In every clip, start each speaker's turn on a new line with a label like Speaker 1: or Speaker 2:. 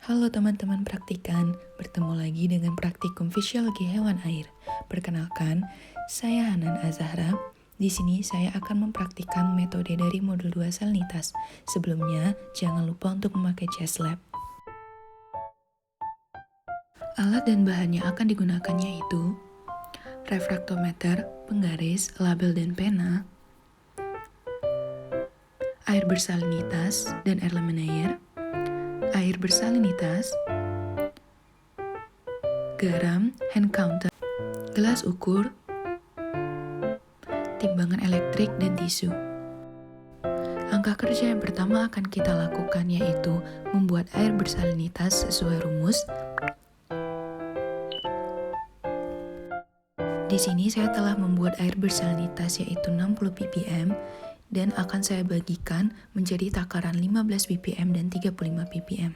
Speaker 1: Halo teman-teman praktikan, bertemu lagi dengan praktikum fisiologi hewan air. Perkenalkan, saya Hanan Azahra. Di sini saya akan mempraktikkan metode dari modul 2 salinitas. Sebelumnya, jangan lupa untuk memakai jas lab. Alat dan bahan yang akan digunakan yaitu refraktometer, penggaris, label dan pena, air bersalinitas dan elemen air bersalinitas, garam, hand counter, gelas ukur, timbangan elektrik, dan tisu. Langkah kerja yang pertama akan kita lakukan yaitu membuat air bersalinitas sesuai rumus. Di sini saya telah membuat air bersalinitas yaitu 60 ppm dan akan saya bagikan menjadi takaran 15 ppm dan 35 ppm.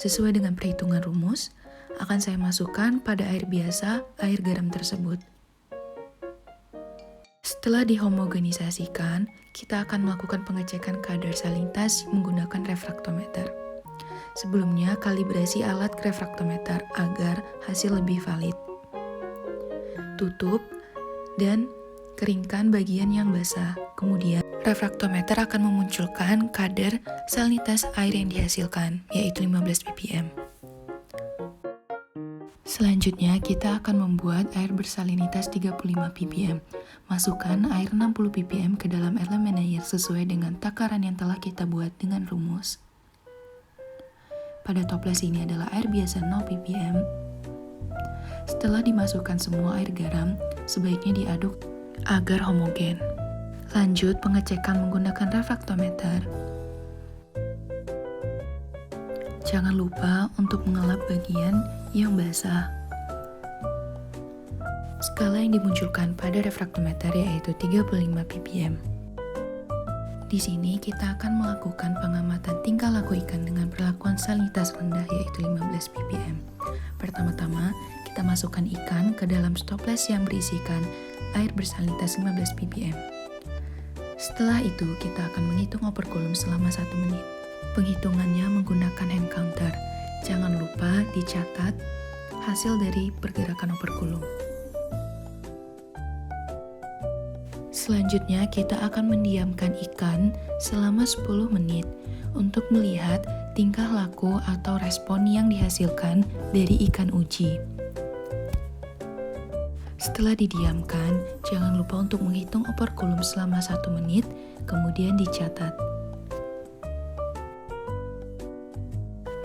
Speaker 1: Sesuai dengan perhitungan rumus, akan saya masukkan pada air biasa air garam tersebut. Setelah dihomogenisasikan, kita akan melakukan pengecekan kadar salinitas menggunakan refraktometer. Sebelumnya, kalibrasi alat refraktometer agar hasil lebih valid. Tutup dan keringkan bagian yang basah. Kemudian, refraktometer akan memunculkan kadar salinitas air yang dihasilkan, yaitu 15 ppm. Selanjutnya, kita akan membuat air bersalinitas 35 ppm. Masukkan air 60 ppm ke dalam elemen air sesuai dengan takaran yang telah kita buat dengan rumus. Pada toples ini adalah air biasa 0 ppm. Setelah dimasukkan semua air garam, sebaiknya diaduk agar homogen. Lanjut pengecekan menggunakan refraktometer. Jangan lupa untuk mengelap bagian yang basah. Skala yang dimunculkan pada refraktometer yaitu 35 ppm. Di sini kita akan melakukan pengamatan tingkah laku ikan dengan perlakuan salinitas rendah yaitu 15 ppm. Pertama-tama, kita masukkan ikan ke dalam stoples yang berisikan air bersalinitas 15 ppm. Setelah itu, kita akan menghitung operkulum selama 1 menit. Penghitungannya menggunakan hand counter. Jangan lupa dicatat hasil dari pergerakan operkulum. Selanjutnya, kita akan mendiamkan ikan selama 10 menit untuk melihat tingkah laku atau respon yang dihasilkan dari ikan uji. Setelah didiamkan, jangan lupa untuk menghitung operkulum selama 1 menit, kemudian dicatat.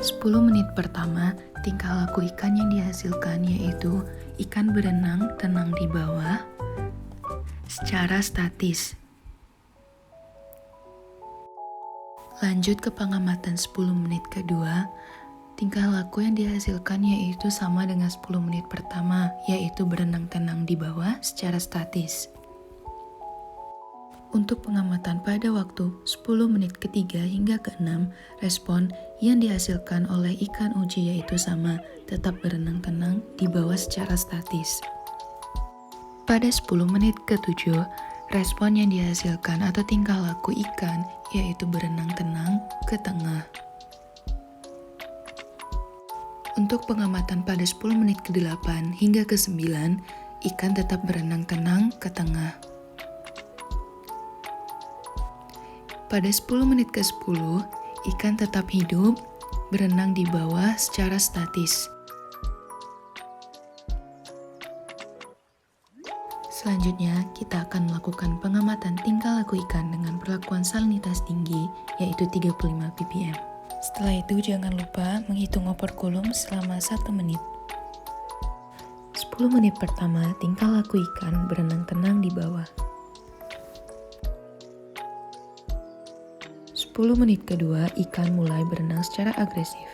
Speaker 1: 10 menit pertama, tingkah laku ikan yang dihasilkan yaitu ikan berenang tenang di bawah secara statis. Lanjut ke pengamatan 10 menit kedua, tingkah laku yang dihasilkan yaitu sama dengan 10 menit pertama, yaitu berenang tenang di bawah secara statis. Untuk pengamatan pada waktu 10 menit ketiga hingga ke-6, respon yang dihasilkan oleh ikan uji yaitu sama, tetap berenang tenang di bawah secara statis. Pada 10 menit ke-7, respon yang dihasilkan atau tingkah laku ikan yaitu berenang tenang ke tengah. Untuk pengamatan pada 10 menit ke-8 hingga ke-9, ikan tetap berenang tenang ke tengah. Pada 10 menit ke-10, ikan tetap hidup, berenang di bawah secara statis. Selanjutnya, kita akan melakukan pengamatan tingkah laku ikan dengan perlakuan salinitas tinggi, yaitu 35 ppm. Setelah itu, jangan lupa menghitung operkulum selama 1 menit. 10 menit pertama, tingkah laku ikan berenang tenang di bawah. 10 menit kedua, ikan mulai berenang secara agresif.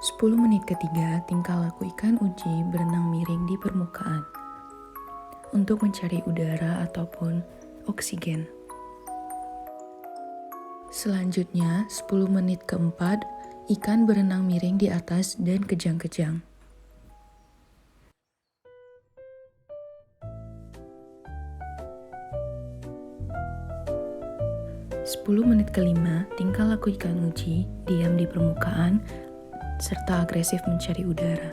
Speaker 1: Sepuluh menit ketiga, tingkah laku ikan uji berenang miring di permukaan untuk mencari udara ataupun oksigen. Selanjutnya, 10 menit keempat, ikan berenang miring di atas dan kejang-kejang. 10 menit kelima, tingkah laku ikan uji, diam di permukaan, serta agresif mencari udara.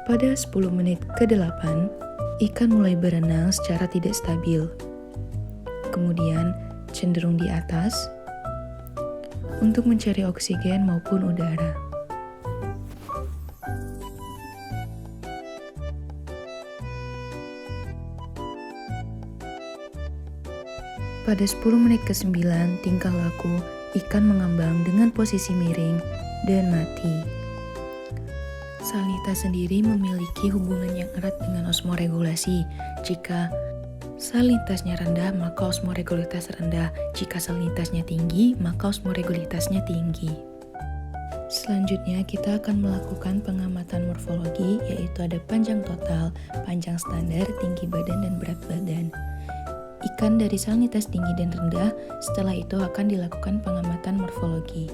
Speaker 1: Pada 10 menit ke-8, ikan mulai berenang secara tidak stabil. Kemudian cenderung di atas untuk mencari oksigen maupun udara. Pada 10 menit ke-9, tingkah laku ikan mengambang dengan posisi miring dan mati. Salinitas sendiri memiliki hubungan yang erat dengan osmoregulasi. Jika salinitasnya rendah, maka osmoregulitas rendah. Jika salinitasnya tinggi, maka osmoregulitasnya tinggi. Selanjutnya, kita akan melakukan pengamatan morfologi, yaitu ada panjang total, panjang standar, tinggi badan, dan berat badan. Ikan dari salinitas tinggi dan rendah, setelah itu akan dilakukan pengamatan morfologi.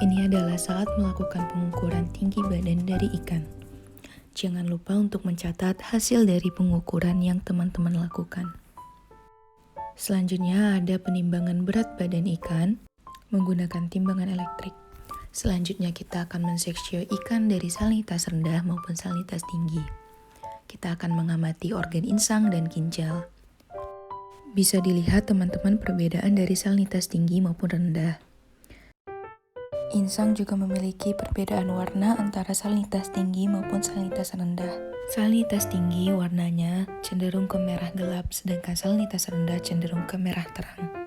Speaker 1: Ini adalah saat melakukan pengukuran tinggi badan dari ikan. Jangan lupa untuk mencatat hasil dari pengukuran yang teman-teman lakukan. Selanjutnya ada penimbangan berat badan ikan menggunakan timbangan elektrik. Selanjutnya kita akan menseksio ikan dari salinitas rendah maupun salinitas tinggi. Kita akan mengamati organ insang dan ginjal. Bisa dilihat teman-teman perbedaan dari salinitas tinggi maupun rendah. Insang juga memiliki perbedaan warna antara salinitas tinggi maupun salinitas rendah. Salinitas tinggi warnanya cenderung ke merah gelap, sedangkan salinitas rendah cenderung ke merah terang.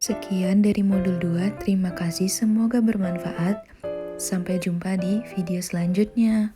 Speaker 1: Sekian dari modul 2, terima kasih, semoga bermanfaat. Sampai jumpa di video selanjutnya.